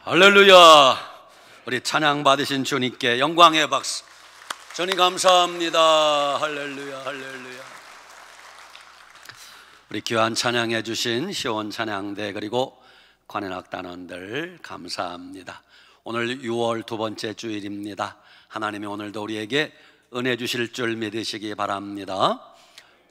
할렐루야. 우리 찬양 받으신 주님께 영광의 박수. 주님 감사합니다. 할렐루야, 할렐루야. 우리 귀한 찬양해 주신 시온 찬양대 그리고 관현악단원들 감사합니다. 오늘 6월 두 번째 주일입니다. 하나님이 오늘도 우리에게 은혜 주실 줄 믿으시기 바랍니다.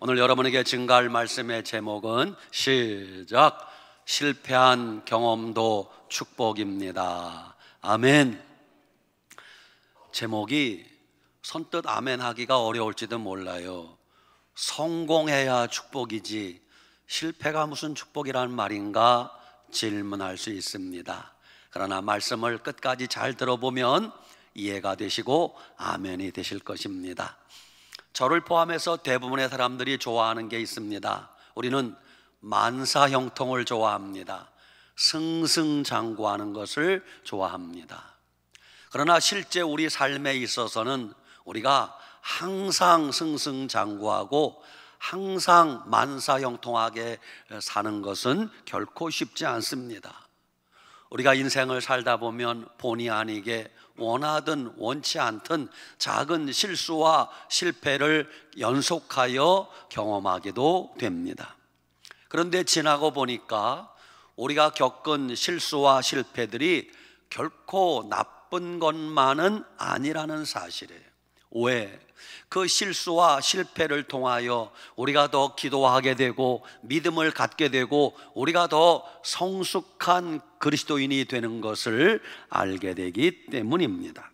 오늘 여러분에게 증가할 말씀의 제목은 시작, 실패한 경험도 축복입니다. 아멘. 제목이 선뜻 아멘 하기가 어려울지도 몰라요. 성공해야 축복이지 실패가 무슨 축복이란 말인가 질문할 수 있습니다. 그러나 말씀을 끝까지 잘 들어보면 이해가 되시고 아멘이 되실 것입니다. 저를 포함해서 대부분의 사람들이 좋아하는 게 있습니다. 우리는 만사형통을 좋아합니다. 승승장구하는 것을 좋아합니다. 그러나 실제 우리 삶에 있어서는 우리가 항상 승승장구하고 항상 만사형통하게 사는 것은 결코 쉽지 않습니다. 우리가 인생을 살다 보면 본의 아니게 원하든 원치 않든 작은 실수와 실패를 연속하여 경험하기도 됩니다. 그런데 지나고 보니까 우리가 겪은 실수와 실패들이 결코 나쁜 것만은 아니라는 사실이에요. 왜? 그 실수와 실패를 통하여 우리가 더 기도하게 되고 믿음을 갖게 되고 우리가 더 성숙한 그리스도인이 되는 것을 알게 되기 때문입니다.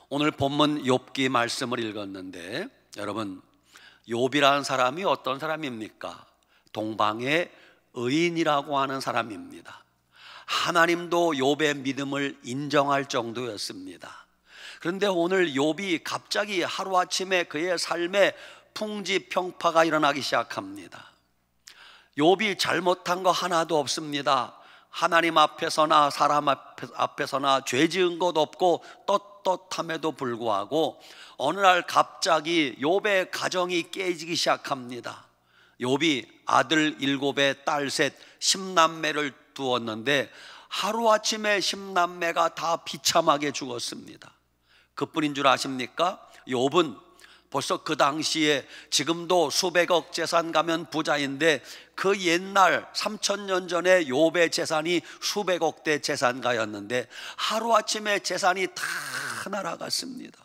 오늘 본문 욥기 말씀을 읽었는데 여러분, 욥이라는 사람이 어떤 사람입니까? 동방의 의인이라고 하는 사람입니다. 하나님도 욥의 믿음을 인정할 정도였습니다. 그런데 오늘 욥이 갑자기 하루아침에 그의 삶에 풍지평파가 일어나기 시작합니다. 욥이 잘못한 거 하나도 없습니다. 하나님 앞에서나 사람 앞에서나 죄 지은 것 없고 떳떳함에도 불구하고 어느 날 갑자기 욥의 가정이 깨지기 시작합니다. 욥이 아들 7에 딸 셋 10남매를 두었는데 하루아침에 10남매가 다 비참하게 죽었습니다. 그뿐인 줄 아십니까? 욥은 벌써 그 당시에 지금도 수백억 재산 가면 부자인데 그 옛날 3000년 전에 욥의 재산이 수백억대 재산가였는데 하루아침에 재산이 다 날아갔습니다.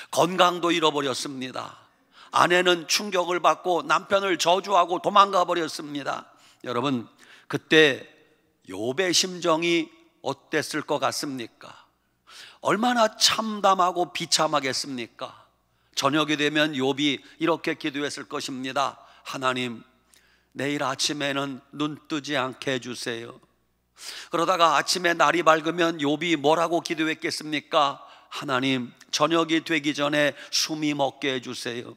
건강도 잃어버렸습니다. 아내는 충격을 받고 남편을 저주하고 도망가 버렸습니다. 여러분, 그때 욥의 심정이 어땠을 것 같습니까? 얼마나 참담하고 비참하겠습니까? 저녁이 되면 욥이 이렇게 기도했을 것입니다. 하나님, 내일 아침에는 눈 뜨지 않게 해주세요. 그러다가 아침에 날이 밝으면 욥이 뭐라고 기도했겠습니까? 하나님, 저녁이 되기 전에 숨이 멎게 해주세요.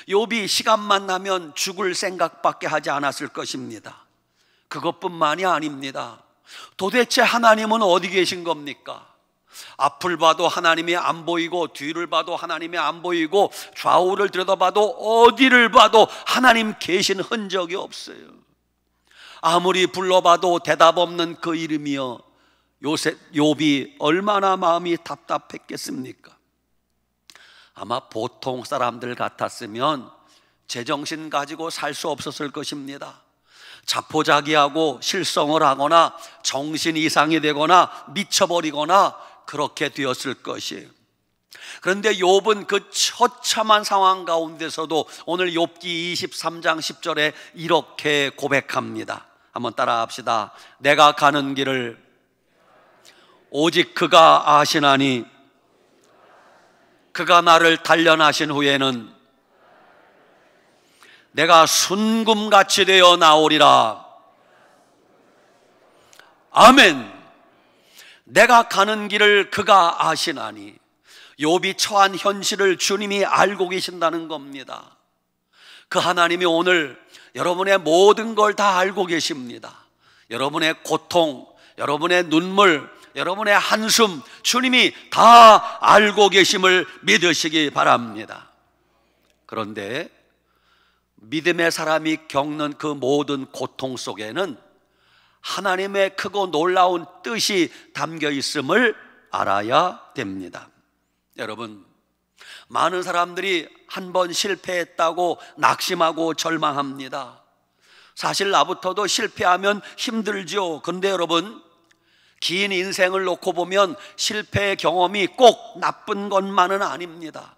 욥이 시간만 나면 죽을 생각밖에 하지 않았을 것입니다. 그것뿐만이 아닙니다. 도대체 하나님은 어디 계신 겁니까? 앞을 봐도 하나님이 안 보이고 뒤를 봐도 하나님이 안 보이고 좌우를 들여다봐도 어디를 봐도 하나님 계신 흔적이 없어요. 아무리 불러봐도 대답 없는 그 이름이여, 욥이 얼마나 마음이 답답했겠습니까? 아마 보통 사람들 같았으면 제정신 가지고 살 수 없었을 것입니다. 자포자기하고 실성을 하거나 정신 이상이 되거나 미쳐버리거나 그렇게 되었을 것이에요. 그런데 욥은 그 처참한 상황 가운데서도 오늘 욥기 23장 10절에 이렇게 고백합니다. 한번 따라 합시다. 내가 가는 길을 오직 그가 아시나니 그가 나를 단련하신 후에는 내가 순금같이 되어 나오리라. 아멘. 내가 가는 길을 그가 아시나니, 욥이 처한 현실을 주님이 알고 계신다는 겁니다. 그 하나님이 오늘 여러분의 모든 걸 다 알고 계십니다. 여러분의 고통, 여러분의 눈물, 여러분의 한숨 주님이 다 알고 계심을 믿으시기 바랍니다. 그런데 믿음의 사람이 겪는 그 모든 고통 속에는 하나님의 크고 놀라운 뜻이 담겨 있음을 알아야 됩니다. 여러분, 많은 사람들이 한 번 실패했다고 낙심하고 절망합니다. 사실 나부터도 실패하면 힘들죠. 그런데 여러분, 긴 인생을 놓고 보면 실패의 경험이 꼭 나쁜 것만은 아닙니다.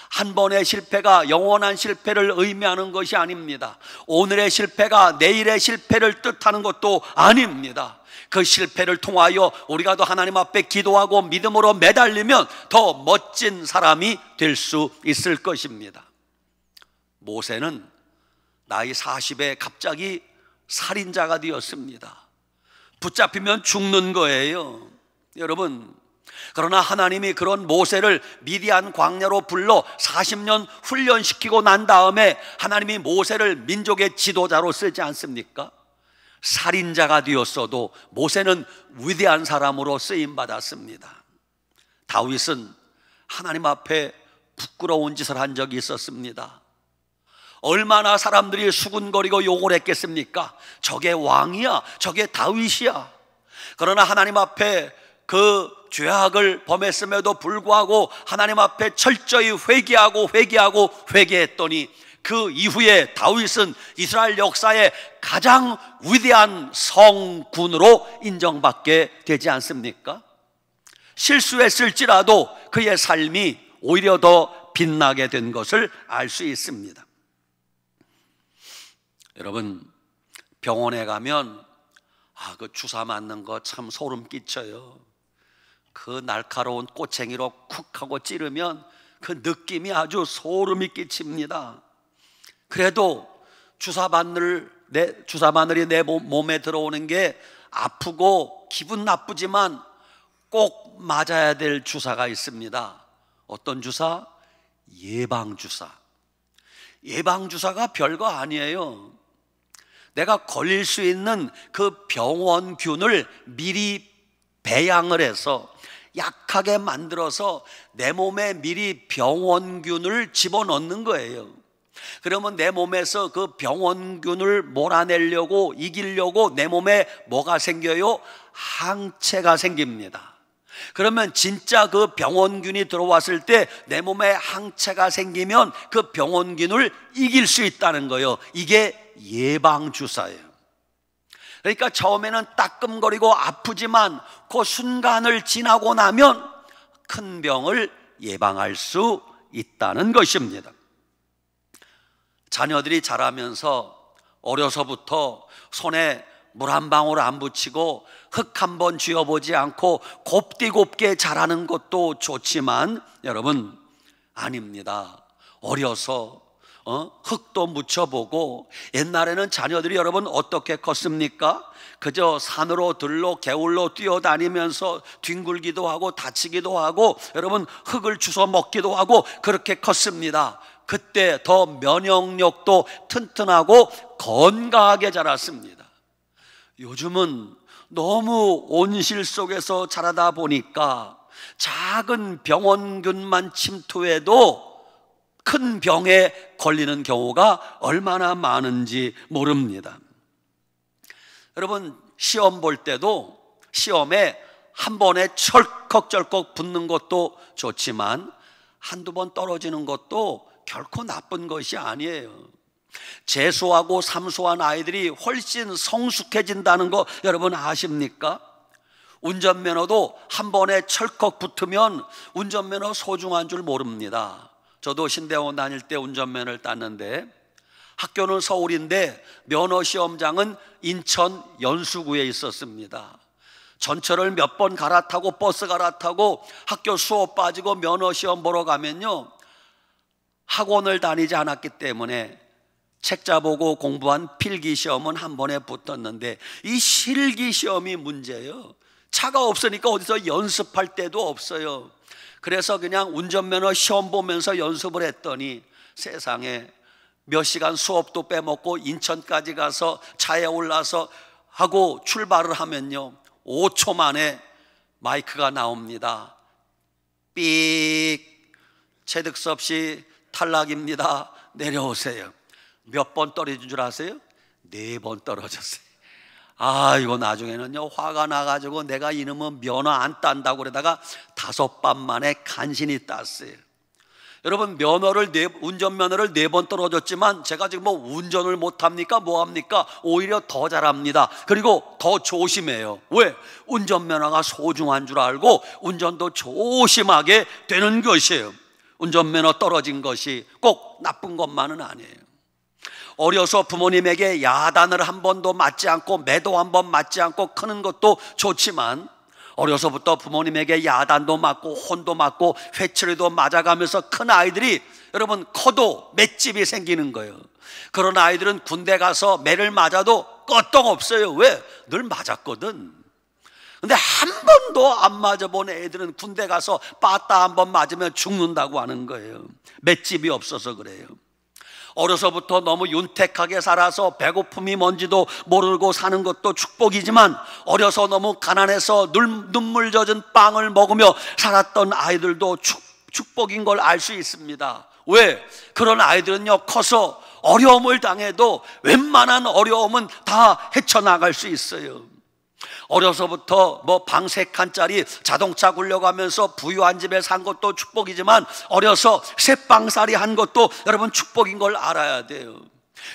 한 번의 실패가 영원한 실패를 의미하는 것이 아닙니다. 오늘의 실패가 내일의 실패를 뜻하는 것도 아닙니다. 그 실패를 통하여 우리가 더 하나님 앞에 기도하고 믿음으로 매달리면 더 멋진 사람이 될 수 있을 것입니다. 모세는 나이 40에 갑자기 살인자가 되었습니다. 붙잡히면 죽는 거예요. 여러분, 그러나 하나님이 그런 모세를 미디안 광야로 불러 40년 훈련시키고 난 다음에 하나님이 모세를 민족의 지도자로 쓰지 않습니까? 살인자가 되었어도 모세는 위대한 사람으로 쓰임받았습니다. 다윗은 하나님 앞에 부끄러운 짓을 한 적이 있었습니다. 얼마나 사람들이 수군거리고 욕을 했겠습니까? 저게 왕이야, 저게 다윗이야. 그러나 하나님 앞에 그 죄악을 범했음에도 불구하고 하나님 앞에 철저히 회개했더니 그 이후에 다윗은 이스라엘 역사의 가장 위대한 성군으로 인정받게 되지 않습니까? 실수했을지라도 그의 삶이 오히려 더 빛나게 된 것을 알 수 있습니다. 여러분, 병원에 가면 그 주사 맞는 거 참 소름 끼쳐요. 그 날카로운 꼬챙이로 쿡 하고 찌르면 그 느낌이 아주 소름이 끼칩니다. 그래도 주사바늘이 내 몸에 들어오는 게 아프고 기분 나쁘지만 꼭 맞아야 될 주사가 있습니다. 어떤 주사? 예방주사. 예방주사가 별거 아니에요. 내가 걸릴 수 있는 그 병원균을 미리 배양을 해서 약하게 만들어서 내 몸에 미리 병원균을 집어넣는 거예요. 그러면 내 몸에서 그 병원균을 몰아내려고 이기려고 내 몸에 뭐가 생겨요? 항체가 생깁니다. 그러면 진짜 그 병원균이 들어왔을 때 내 몸에 항체가 생기면 그 병원균을 이길 수 있다는 거예요. 이게 예방주사예요. 그러니까 처음에는 따끔거리고 아프지만 그 순간을 지나고 나면 큰 병을 예방할 수 있다는 것입니다. 자녀들이 자라면서 어려서부터 손에 물 한 방울 안 붙이고 흙 한 번 쥐어보지 않고 곱디곱게 자라는 것도 좋지만 여러분, 아닙니다. 어려서 흙도 묻혀보고, 옛날에는 자녀들이 여러분 어떻게 컸습니까? 그저 산으로 들로 개울로 뛰어다니면서 뒹굴기도 하고 다치기도 하고 여러분 흙을 주워 먹기도 하고 그렇게 컸습니다. 그때 더 면역력도 튼튼하고 건강하게 자랐습니다. 요즘은 너무 온실 속에서 자라다 보니까 작은 병원균만 침투해도 큰 병에 걸리는 경우가 얼마나 많은지 모릅니다. 여러분, 시험 볼 때도 시험에 한 번에 철컥철컥 붙는 것도 좋지만 한두 번 떨어지는 것도 결코 나쁜 것이 아니에요. 재수하고 삼수한 아이들이 훨씬 성숙해진다는 거 여러분 아십니까? 운전면허도 한 번에 철컥 붙으면 운전면허 소중한 줄 모릅니다. 저도 신대원 다닐 때 운전면허를 땄는데 학교는 서울인데 면허시험장은 인천 연수구에 있었습니다. 전철을 몇 번 갈아타고 버스 갈아타고 학교 수업 빠지고 면허시험 보러 가면요, 학원을 다니지 않았기 때문에 책자 보고 공부한 필기시험은 한 번에 붙었는데 이 실기시험이 문제예요. 차가 없으니까 어디서 연습할 데도 없어요. 그래서 그냥 운전면허 시험 보면서 연습을 했더니 세상에 몇 시간 수업도 빼먹고 인천까지 가서 차에 올라서 하고 출발을 하면요, 5초 만에 마이크가 나옵니다. 삑, 최득섭 씨 탈락입니다. 내려오세요. 몇 번 떨어진 줄 아세요? 4번 떨어졌어요. 이거 나중에는요 화가 나가지고 내가 이놈은 면허 안 딴다고 그러다가 5번 만에 간신히 땄어요. 여러분, 운전면허를 4번 떨어졌지만 제가 지금 뭐 운전을 못합니까? 뭐합니까? 오히려 더 잘합니다. 그리고 더 조심해요. 왜? 운전면허가 소중한 줄 알고 운전도 조심하게 되는 것이에요. 운전면허 떨어진 것이 꼭 나쁜 것만은 아니에요. 어려서 부모님에게 야단을 한 번도 맞지 않고 매도 한 번 맞지 않고 크는 것도 좋지만, 어려서부터 부모님에게 야단도 맞고 혼도 맞고 회초리도 맞아가면서 큰 아이들이 여러분 커도 맷집이 생기는 거예요. 그런 아이들은 군대 가서 매를 맞아도 끄떡없어요. 왜? 늘 맞았거든. 근데 한 번도 안 맞아본 애들은 군대 가서 빠따 한 번 맞으면 죽는다고 하는 거예요. 맷집이 없어서 그래요. 어려서부터 너무 윤택하게 살아서 배고픔이 뭔지도 모르고 사는 것도 축복이지만, 어려서 너무 가난해서 눈물 젖은 빵을 먹으며 살았던 아이들도 축복인 걸 알 수 있습니다. 왜? 그런 아이들은요 커서 어려움을 당해도 웬만한 어려움은 다 헤쳐나갈 수 있어요. 어려서부터 방 3칸짜리 자동차 굴려가면서 부유한 집에 산 것도 축복이지만, 어려서 새빵살이 한 것도 여러분 축복인 걸 알아야 돼요.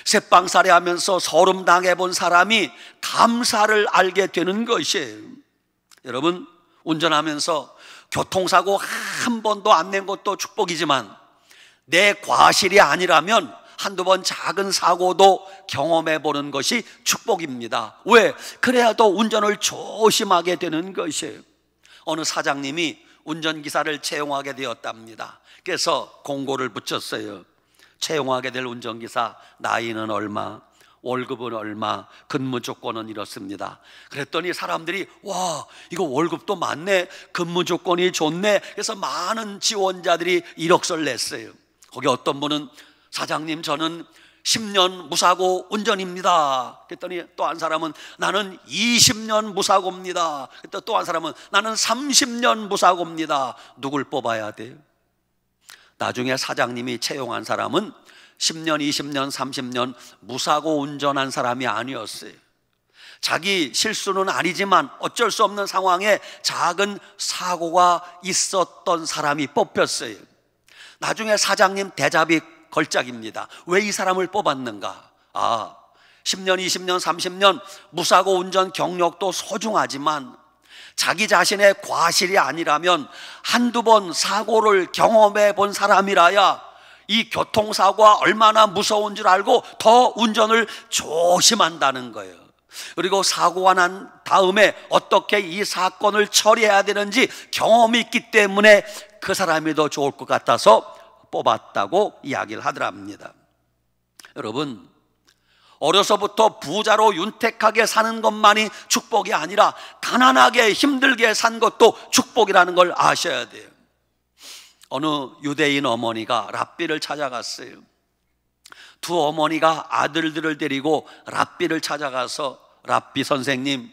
새빵살이 하면서 서름 당해본 사람이 감사를 알게 되는 것이에요. 여러분, 운전하면서 교통사고 한 번도 안 낸 것도 축복이지만, 내 과실이 아니라면 한두 번 작은 사고도 경험해 보는 것이 축복입니다. 왜? 그래야 더 운전을 조심하게 되는 것이에요. 어느 사장님이 운전기사를 채용하게 되었답니다. 그래서 공고를 붙였어요. 채용하게 될 운전기사, 나이는 얼마, 월급은 얼마, 근무 조건은 이렇습니다. 그랬더니 사람들이 와, 이거 월급도 많네, 근무 조건이 좋네. 그래서 많은 지원자들이 이력서를 냈어요. 거기 어떤 분은 사장님, 저는 10년 무사고 운전입니다. 그랬더니 또 한 사람은 나는 20년 무사고입니다. 또 한 사람은 나는 30년 무사고입니다. 누굴 뽑아야 돼요? 나중에 사장님이 채용한 사람은 10년, 20년, 30년 무사고 운전한 사람이 아니었어요. 자기 실수는 아니지만 어쩔 수 없는 상황에 작은 사고가 있었던 사람이 뽑혔어요. 나중에 사장님 대잡이 걸작입니다. 왜 이 사람을 뽑았는가? 10년, 20년, 30년 무사고 운전 경력도 소중하지만 자기 자신의 과실이 아니라면 한두 번 사고를 경험해 본 사람이라야 이 교통사고가 얼마나 무서운 줄 알고 더 운전을 조심한다는 거예요. 그리고 사고가 난 다음에 어떻게 이 사건을 처리해야 되는지 경험이 있기 때문에 그 사람이 더 좋을 것 같아서 뽑았다고 이야기를 하더랍니다. 여러분, 어려서부터 부자로 윤택하게 사는 것만이 축복이 아니라 가난하게 힘들게 산 것도 축복이라는 걸 아셔야 돼요. 어느 유대인 어머니가 랍비를 찾아갔어요. 두 어머니가 아들들을 데리고 랍비를 찾아가서 랍비 선생님,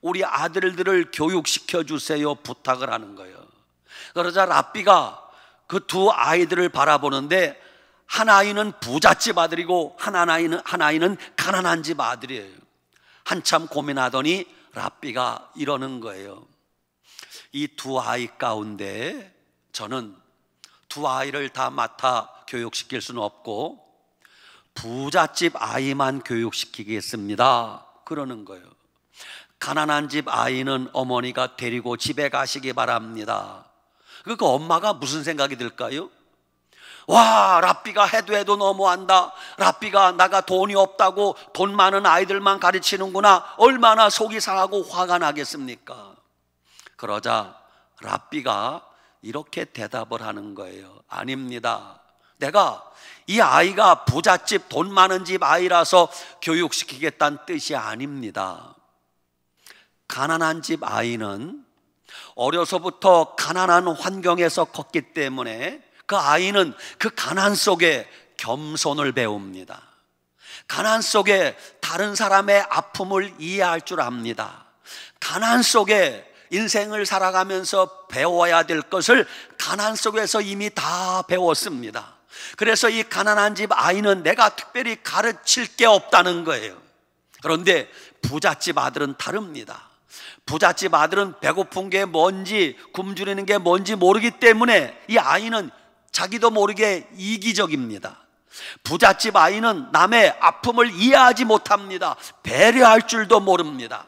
우리 아들들을 교육시켜 주세요 부탁을 하는 거예요. 그러자 랍비가 그 두 아이들을 바라보는데 한 아이는 부잣집 아들이고 한 아이는 가난한 집 아들이에요. 한참 고민하더니 랍비가 이러는 거예요. 이 두 아이 가운데 저는 두 아이를 다 맡아 교육시킬 수는 없고 부잣집 아이만 교육시키겠습니다. 그러는 거예요. 가난한 집 아이는 어머니가 데리고 집에 가시기 바랍니다. 그러니까 엄마가 무슨 생각이 들까요? 와, 랍비가 해도 너무한다. 랍비가 나가 돈이 없다고 돈 많은 아이들만 가르치는구나. 얼마나 속이 상하고 화가 나겠습니까? 그러자 랍비가 이렇게 대답을 하는 거예요. 아닙니다. 내가 이 아이가 부잣집 돈 많은 집 아이라서 교육시키겠다는 뜻이 아닙니다. 가난한 집 아이는 어려서부터 가난한 환경에서 컸기 때문에 그 아이는 그 가난 속에 겸손을 배웁니다. 가난 속에 다른 사람의 아픔을 이해할 줄 압니다. 가난 속에 인생을 살아가면서 배워야 될 것을 가난 속에서 이미 다 배웠습니다. 그래서 이 가난한 집 아이는 내가 특별히 가르칠 게 없다는 거예요. 그런데 부잣집 아들은 다릅니다. 부잣집 아들은 배고픈 게 뭔지, 굶주리는 게 뭔지 모르기 때문에 이 아이는 자기도 모르게 이기적입니다. 부잣집 아이는 남의 아픔을 이해하지 못합니다. 배려할 줄도 모릅니다.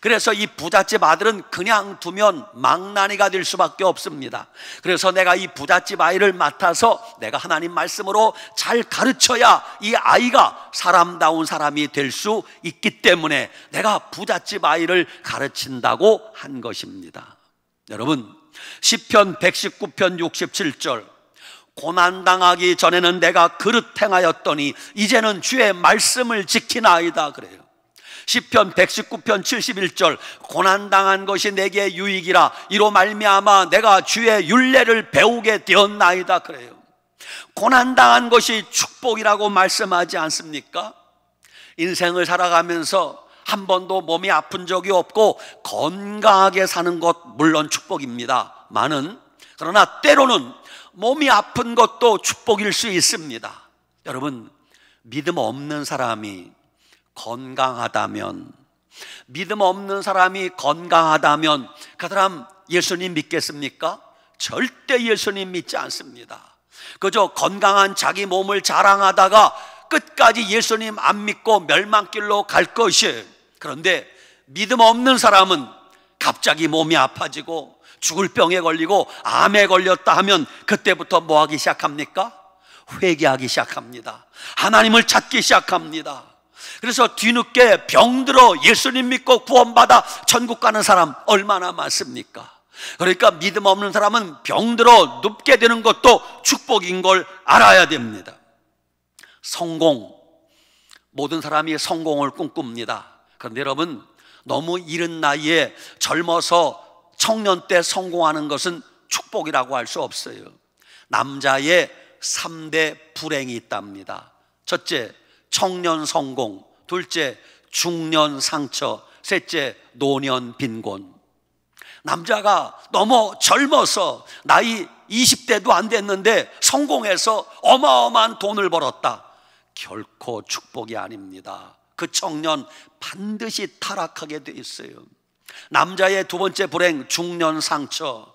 그래서 이 부잣집 아들은 그냥 두면 망나니가 될 수밖에 없습니다. 그래서 내가 이 부잣집 아이를 맡아서 내가 하나님 말씀으로 잘 가르쳐야 이 아이가 사람다운 사람이 될 수 있기 때문에 내가 부잣집 아이를 가르친다고 한 것입니다. 여러분, 시편 119편 67절, 고난당하기 전에는 내가 그릇 행하였더니 이제는 주의 말씀을 지키나이다 그래요. 시편 119편 71절, 고난당한 것이 내게 유익이라 이로 말미암아 내가 주의 율례를 배우게 되었나이다 그래요. 고난당한 것이 축복이라고 말씀하지 않습니까? 인생을 살아가면서 한 번도 몸이 아픈 적이 없고 건강하게 사는 것 물론 축복입니다. 그러나 때로는 몸이 아픈 것도 축복일 수 있습니다. 여러분, 믿음 없는 사람이 건강하다면, 믿음 없는 사람이 건강하다면 그 사람 예수님 믿겠습니까? 절대 예수님 믿지 않습니다. 그저 건강한 자기 몸을 자랑하다가 끝까지 예수님 안 믿고 멸망길로 갈 것이에요. 그런데 믿음 없는 사람은 갑자기 몸이 아파지고 죽을 병에 걸리고 암에 걸렸다 하면 그때부터 뭐 하기 시작합니까? 회개하기 시작합니다. 하나님을 찾기 시작합니다. 그래서 뒤늦게 병들어 예수님 믿고 구원받아 천국 가는 사람 얼마나 많습니까? 그러니까 믿음 없는 사람은 병들어 눕게 되는 것도 축복인 걸 알아야 됩니다. 성공, 모든 사람이 성공을 꿈꿉니다. 그런데 여러분, 너무 이른 나이에 젊어서 청년 때 성공하는 것은 축복이라고 할 수 없어요. 남자의 3대 불행이 있답니다. 첫째, 청년 성공. 둘째, 중년 상처. 셋째, 노년 빈곤. 남자가 너무 젊어서 나이 20대도 안 됐는데 성공해서 어마어마한 돈을 벌었다. 결코 축복이 아닙니다. 그 청년 반드시 타락하게 돼 있어요. 남자의 두 번째 불행, 중년 상처.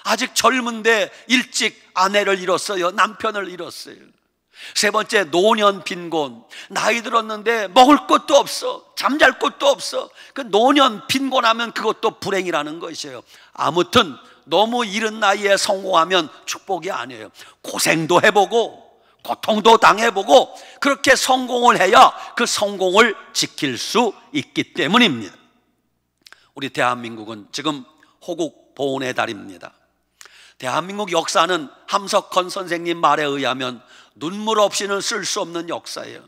아직 젊은데 일찍 아내를 잃었어요. 남편을 잃었어요. 세 번째, 노년 빈곤. 나이 들었는데 먹을 것도 없어, 잠잘 곳도 없어. 그 노년 빈곤하면 그것도 불행이라는 것이에요. 아무튼 너무 이른 나이에 성공하면 축복이 아니에요. 고생도 해보고 고통도 당해보고 그렇게 성공을 해야 그 성공을 지킬 수 있기 때문입니다. 우리 대한민국은 지금 호국 보훈의 달입니다. 대한민국 역사는 함석헌 선생님 말에 의하면 눈물 없이는 쓸 수 없는 역사예요.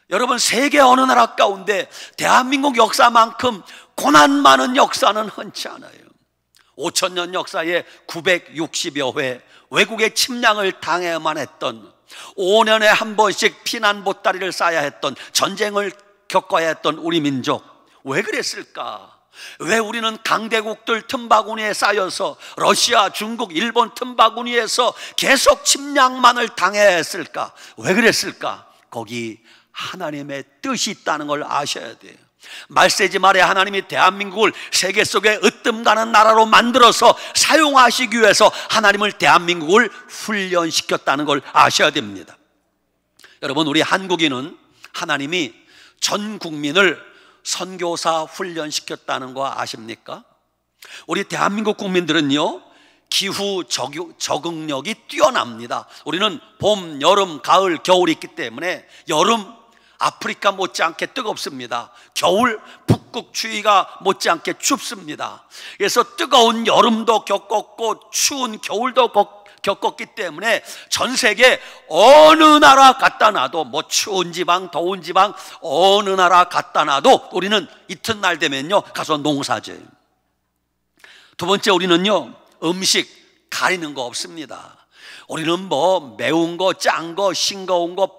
여러분, 세계 어느 나라 가운데 대한민국 역사만큼 고난 많은 역사는 흔치 않아요. 5,000년 역사에 960여 회 외국의 침략을 당해야만 했던, 5년에 한 번씩 피난 보따리를 싸야 했던, 전쟁을 겪어야 했던 우리 민족, 왜 그랬을까? 왜 우리는 강대국들 틈바구니에 쌓여서 러시아, 중국, 일본 틈바구니에서 계속 침략만을 당해야 했을까? 왜 그랬을까? 거기 하나님의 뜻이 있다는 걸 아셔야 돼요. 말세지 말에 하나님이 대한민국을 세계 속에 으뜸가는 나라로 만들어서 사용하시기 위해서 하나님을 대한민국을 훈련시켰다는 걸 아셔야 됩니다. 여러분, 우리 한국인은 하나님이 전 국민을 선교사 훈련시켰다는 거 아십니까? 우리 대한민국 국민들은요, 기후 적응력이 뛰어납니다. 우리는 봄, 여름, 가을, 겨울이 있기 때문에 여름 아프리카 못지않게 뜨겁습니다. 겨울 북극 추위가 못지않게 춥습니다. 그래서 뜨거운 여름도 겪었고 추운 겨울도 겪었기 때문에 전 세계 어느 나라 갖다 놔도, 뭐 추운 지방 더운 지방 어느 나라 갖다 놔도 우리는 이튿날 되면요 가서 농사져요. 두 번째, 우리는요 음식 가리는 거 없습니다. 우리는 뭐 매운 거, 짠 거, 싱거운 거,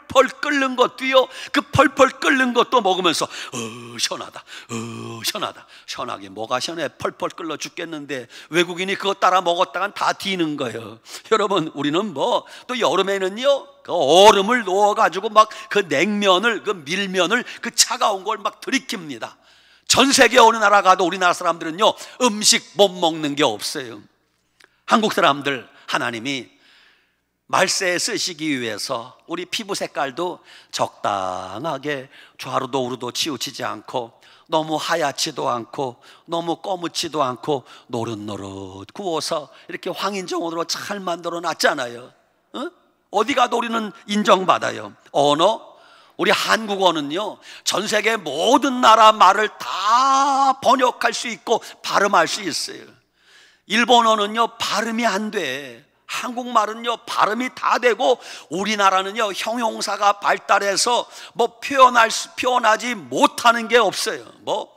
펄펄 끓는 것도요, 그 펄펄 끓는 것도 먹으면서 시원하다, 시원하다. 시원하게 뭐가 시원해? 펄펄 끓여 죽겠는데 외국인이 그거 따라 먹었다간 다 뒤는 거예요. 여러분, 우리는 뭐 또 여름에는요, 그 얼음을 넣어가지고 막 그 냉면을, 그 밀면을, 그 차가운 걸 막 들이킵니다. 전 세계 어느 나라 가도 우리나라 사람들은요, 음식 못 먹는 게 없어요. 한국 사람들 하나님이 말세에 쓰시기 위해서 우리 피부 색깔도 적당하게 좌로도 우로도 치우치지 않고, 너무 하얗지도 않고 너무 검지도 않고 노릇노릇 구워서 이렇게 황인정원으로 잘 만들어 놨잖아요. 어디 가도 우리는 인정받아요. 언어, 우리 한국어는요, 전 세계 모든 나라 말을 다 번역할 수 있고 발음할 수 있어요. 일본어는요, 발음이 안 돼. 한국말은요, 발음이 다 되고, 우리나라는요, 형용사가 발달해서 뭐 표현하지 못하는 게 없어요. 뭐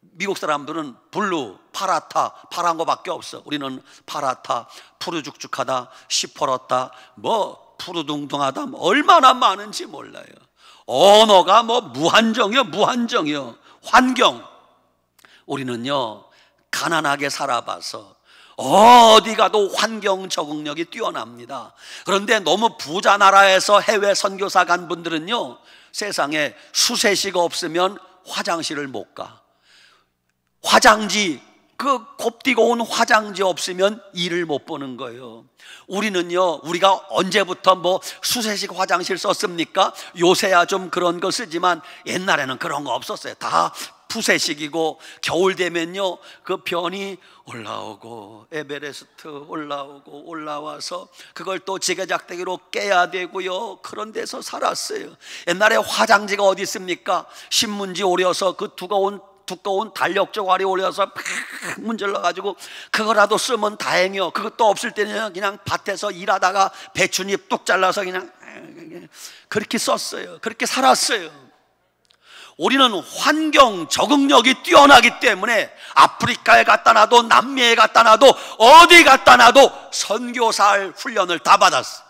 미국 사람들은 블루, 파랗다, 파란 거밖에 없어. 우리는 파랗다, 푸르죽죽하다, 시퍼렇다, 뭐 푸르둥둥하다, 뭐 얼마나 많은지 몰라요. 언어가 뭐 무한정이요, 무한정이요. 환경, 우리는요, 가난하게 살아봐서 어디 가도 환경 적응력이 뛰어납니다. 그런데 너무 부자 나라에서 해외 선교사 간 분들은요, 세상에 수세시가 없으면 화장실을 못 가. 화장지, 그 곱디고 온 화장지 없으면 일을 못 보는 거예요. 우리는요, 우리가 언제부터 뭐 수세식 화장실 썼습니까? 요새야 좀 그런 거 쓰지만 옛날에는 그런 거 없었어요. 다 푸세식이고, 겨울 되면요, 그 변이 올라오고 에베레스트 올라오고 올라와서 그걸 또 지게작대기로 깨야 되고요. 그런 데서 살았어요. 옛날에 화장지가 어디 있습니까? 신문지 오려서 그 두꺼운 달력 조각이 올려서 팍 문질러가지고 그거라도 쓰면 다행이요. 그것도 없을 때는 그냥 밭에서 일하다가 배춧잎 뚝 잘라서 그냥 그렇게 썼어요. 그렇게 살았어요. 우리는 환경 적응력이 뛰어나기 때문에 아프리카에 갖다 놔도 남미에 갖다 놔도 어디 갖다 놔도 선교사할 훈련을 다 받았어요.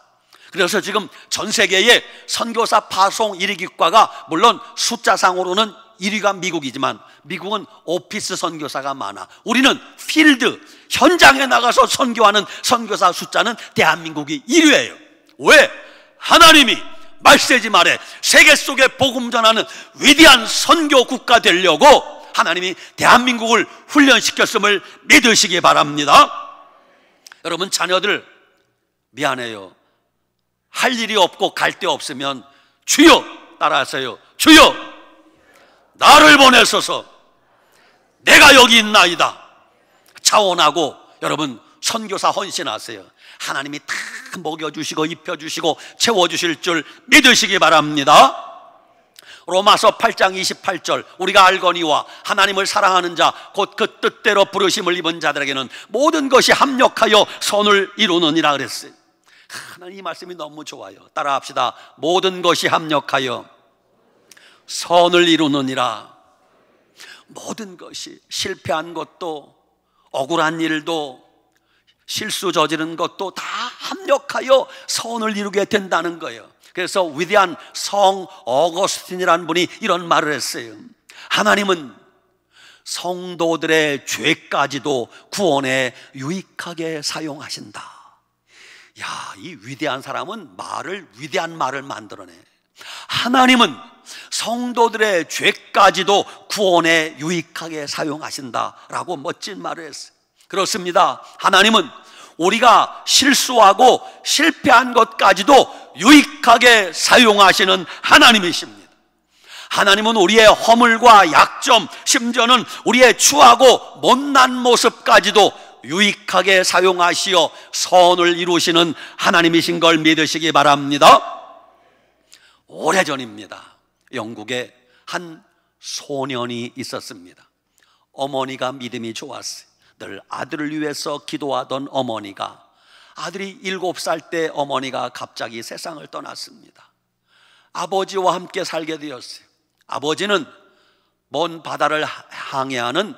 그래서 지금 전 세계에 선교사 파송 1위 국가가, 물론 숫자상으로는 1위가 미국이지만 미국은 오피스 선교사가 많아. 우리는 필드, 현장에 나가서 선교하는 선교사 숫자는 대한민국이 1위예요. 왜? 하나님이 말세지 말에 세계 속에 복음 전하는 위대한 선교 국가 되려고 하나님이 대한민국을 훈련시켰음을 믿으시기 바랍니다. 여러분, 자녀들 미안해요. 할 일이 없고 갈 데 없으면 주여 따라하세요. 주여 나를 보내소서, 내가 여기 있나이다. 자원하고 여러분 선교사 헌신하세요. 하나님이 다 먹여주시고 입혀주시고 채워주실 줄 믿으시기 바랍니다. 로마서 8장 28절, 우리가 알거니와 하나님을 사랑하는 자 곧 그 뜻대로 부르심을 입은 자들에게는 모든 것이 합력하여 선을 이루느니라 그랬어요. 하나님 이 말씀이 너무 좋아요. 따라합시다. 모든 것이 합력하여 선을 이루느니라. 모든 것이, 실패한 것도, 억울한 일도, 실수 저지른 것도 다 합력하여 선을 이루게 된다는 거예요. 그래서 위대한 성 어거스틴이라는 분이 이런 말을 했어요. 하나님은 성도들의 죄까지도 구원에 유익하게 사용하신다. 야, 이 위대한 사람은 위대한 말을 만들어내. 하나님은 성도들의 죄까지도 구원에 유익하게 사용하신다라고 멋진 말을 했어요. 그렇습니다. 하나님은 우리가 실수하고 실패한 것까지도 유익하게 사용하시는 하나님이십니다. 하나님은 우리의 허물과 약점, 심지어는 우리의 추하고 못난 모습까지도 유익하게 사용하시어 선을 이루시는 하나님이신 걸 믿으시기 바랍니다. 오래전입니다. 영국에 한 소년이 있었습니다. 어머니가 믿음이 좋았어요. 늘 아들을 위해서 기도하던 어머니가, 아들이 7살 때 어머니가 갑자기 세상을 떠났습니다. 아버지와 함께 살게 되었어요. 아버지는 먼 바다를 항해하는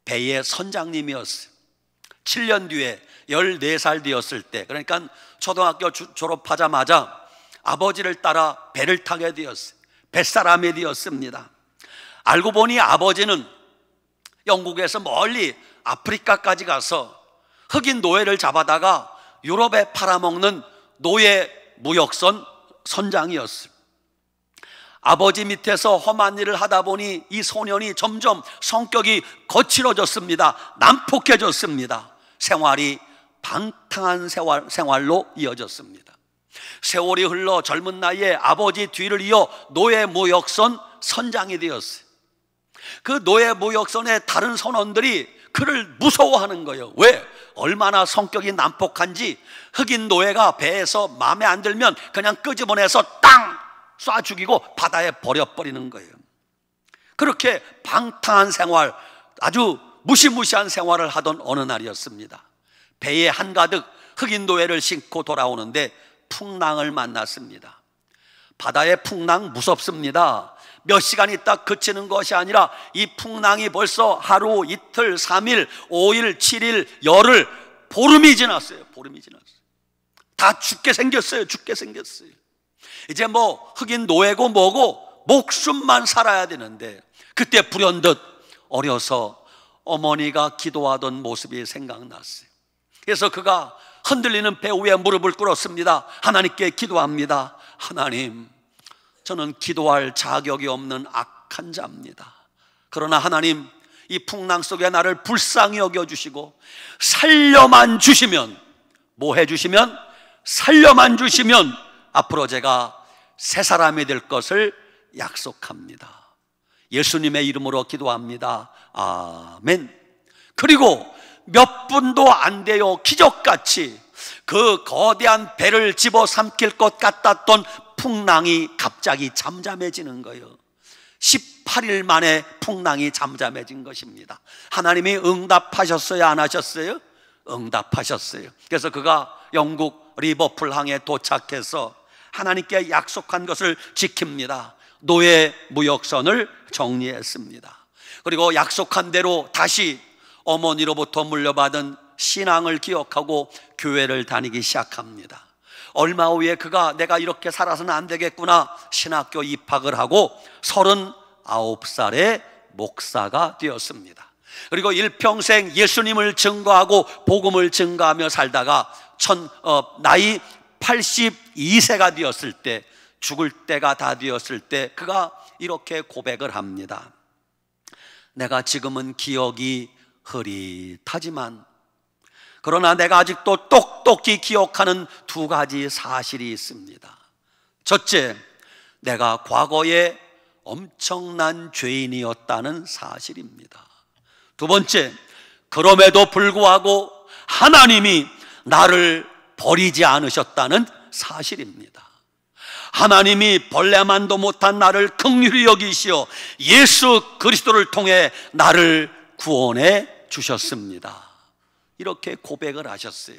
배의 선장님이었어요. 7년 뒤에 14살 되었을 때, 그러니까 초등학교 졸업하자마자 아버지를 따라 배를 타게 되었어요. 뱃사람이 되었습니다. 알고 보니 아버지는 영국에서 멀리 아프리카까지 가서 흑인 노예를 잡아다가 유럽에 팔아먹는 노예 무역선 선장이었어요. 아버지 밑에서 험한 일을 하다 보니 이 소년이 점점 성격이 거칠어졌습니다. 난폭해졌습니다. 생활이 방탕한 생활로 이어졌습니다. 세월이 흘러 젊은 나이에 아버지 뒤를 이어 노예 무역선 선장이 되었어요. 그 노예 무역선의 다른 선원들이 그를 무서워하는 거예요. 왜? 얼마나 성격이 난폭한지 흑인 노예가 배에서 마음에 안 들면 그냥 끄집어내서 땅 쏴 죽이고 바다에 버려버리는 거예요. 그렇게 방탕한 생활, 아주 무시무시한 생활을 하던 어느 날이었습니다. 배에 한가득 흑인 노예를 싣고 돌아오는데 풍랑을 만났습니다. 바다의 풍랑 무섭습니다. 몇 시간 있다 그치는 것이 아니라 이 풍랑이 벌써 하루, 이틀, 3일, 5일, 7일, 열흘, 보름이 지났어요. 보름이 지났어요. 다 죽게 생겼어요. 죽게 생겼어요. 이제 뭐 흑인 노예고 뭐고 목숨만 살아야 되는데 그때 불현듯 어려서 어머니가 기도하던 모습이 생각났어요. 그래서 그가 흔들리는 배 위에 무릎을 꿇었습니다. 하나님께 기도합니다. 하나님, 저는 기도할 자격이 없는 악한 자입니다. 그러나 하나님, 이 풍랑 속에 나를 불쌍히 여겨주시고 살려만 주시면, 뭐 해주시면? 살려만 주시면 앞으로 제가 새 사람이 될 것을 약속합니다. 예수님의 이름으로 기도합니다. 아멘. 그리고 몇 분도 안 돼요. 기적같이 그 거대한 배를 집어삼킬 것 같았던 풍랑이 갑자기 잠잠해지는 거예요. 18일 만에 풍랑이 잠잠해진 것입니다. 하나님이 응답하셨어요? 안 하셨어요? 응답하셨어요. 그래서 그가 영국 리버풀항에 도착해서 하나님께 약속한 것을 지킵니다. 노예 무역선을 정리했습니다. 그리고 약속한 대로 다시 어머니로부터 물려받은 신앙을 기억하고 교회를 다니기 시작합니다. 얼마 후에 그가 내가 이렇게 살아서는 안 되겠구나 신학교 입학을 하고 39살의 목사가 되었습니다. 그리고 일평생 예수님을 증거하고 복음을 증거하며 살다가 나이 82세가 되었을 때, 죽을 때가 다 되었을 때 그가 이렇게 고백을 합니다. 내가 지금은 기억이 흐릿하지만 그러나 내가 아직도 똑똑히 기억하는 두 가지 사실이 있습니다. 첫째, 내가 과거에 엄청난 죄인이었다는 사실입니다. 두 번째, 그럼에도 불구하고 하나님이 나를 버리지 않으셨다는 사실입니다. 하나님이 벌레만도 못한 나를 긍휼히 여기시어 예수 그리스도를 통해 나를 구원해 주셨습니다. 이렇게 고백을 하셨어요.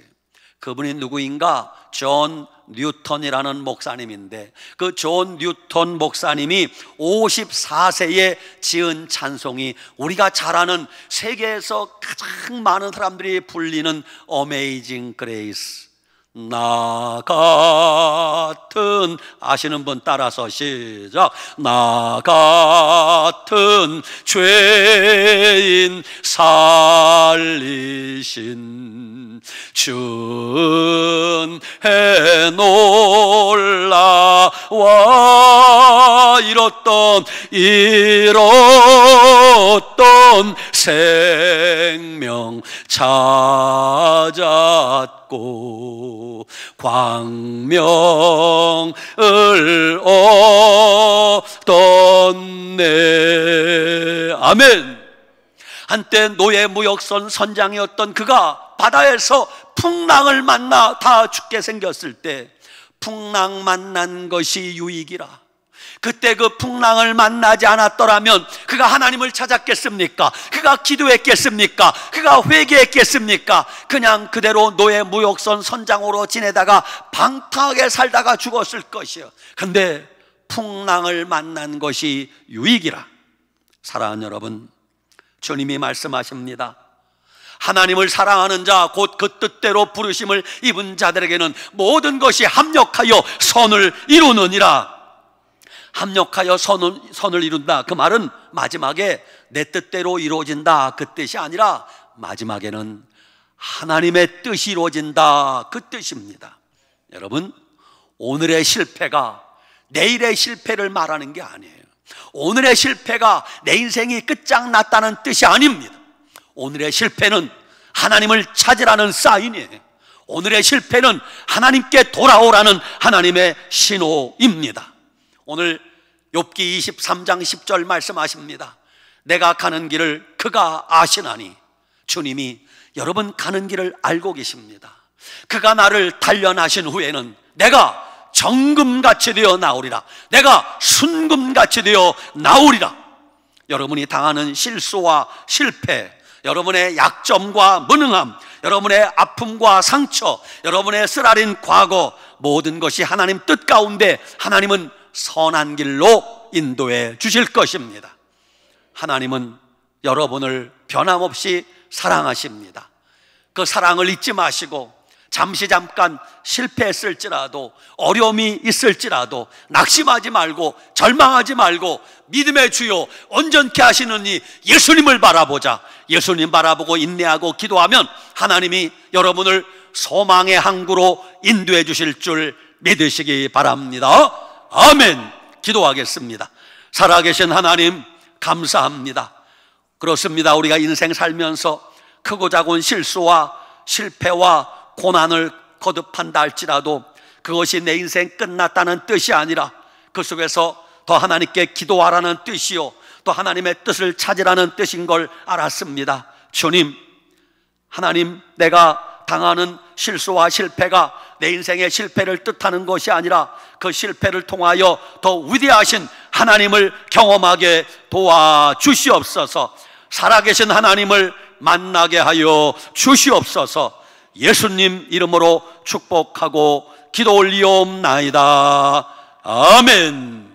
그분이 누구인가? 존 뉴턴이라는 목사님인데 그 존 뉴턴 목사님이 54세에 지은 찬송이 우리가 잘 아는 세계에서 가장 많은 사람들이 불리는 어메이징 그레이스. 나 같은, 아시는 분 따라서 시작. 나 같은 죄인 살리신 주은혜 놀라와 이뤘던 생명 찾았고 광명을 얻었네. 아멘. 한때 노예 무역선 선장이었던 그가 바다에서 풍랑을 만나 다 죽게 생겼을 때 풍랑 만난 것이 유익이라. 그때 그 풍랑을 만나지 않았더라면 그가 하나님을 찾았겠습니까? 그가 기도했겠습니까? 그가 회개했겠습니까? 그냥 그대로 노예 무역선 선장으로 지내다가 방탕하게 살다가 죽었을 것이요. 근데 풍랑을 만난 것이 유익이라. 사랑하는 여러분, 주님이 말씀하십니다. 하나님을 사랑하는 자, 곧 그 뜻대로 부르심을 입은 자들에게는 모든 것이 합력하여 선을 이루느니라. 합력하여 선을 이룬다. 그 말은 마지막에 내 뜻대로 이루어진다 그 뜻이 아니라 마지막에는 하나님의 뜻이 이루어진다 그 뜻입니다. 여러분, 오늘의 실패가 내일의 실패를 말하는 게 아니에요. 오늘의 실패가 내 인생이 끝장났다는 뜻이 아닙니다. 오늘의 실패는 하나님을 찾으라는 사인이에요. 오늘의 실패는 하나님께 돌아오라는 하나님의 신호입니다. 오늘 욥기 23장 10절 말씀하십니다. 내가 가는 길을 그가 아시나니. 주님이 여러분 가는 길을 알고 계십니다. 그가 나를 단련하신 후에는 내가 정금같이 되어 나오리라. 내가 순금같이 되어 나오리라. 여러분이 당하는 실수와 실패, 여러분의 약점과 무능함, 여러분의 아픔과 상처, 여러분의 쓰라린 과거, 모든 것이 하나님 뜻 가운데 하나님은 선한 길로 인도해 주실 것입니다. 하나님은 여러분을 변함없이 사랑하십니다. 그 사랑을 잊지 마시고 잠깐 실패했을지라도, 어려움이 있을지라도 낙심하지 말고 절망하지 말고 믿음의 주요 온전케 하시는 이 예수님을 바라보자. 예수님 바라보고 인내하고 기도하면 하나님이 여러분을 소망의 항구로 인도해 주실 줄 믿으시기 바랍니다. 아멘. 기도하겠습니다. 살아계신 하나님 감사합니다. 그렇습니다. 우리가 인생 살면서 크고 작은 실수와 실패와 고난을 거듭한다 할지라도 그것이 내 인생 끝났다는 뜻이 아니라 그 속에서 더 하나님께 기도하라는 뜻이요, 또 하나님의 뜻을 찾으라는 뜻인 걸 알았습니다. 주님, 하나님, 내가 당하는 실수와 실패가 내 인생의 실패를 뜻하는 것이 아니라 그 실패를 통하여 더 위대하신 하나님을 경험하게 도와주시옵소서. 살아계신 하나님을 만나게 하여 주시옵소서. 예수님 이름으로 축복하고 기도 올리옵나이다. 아멘.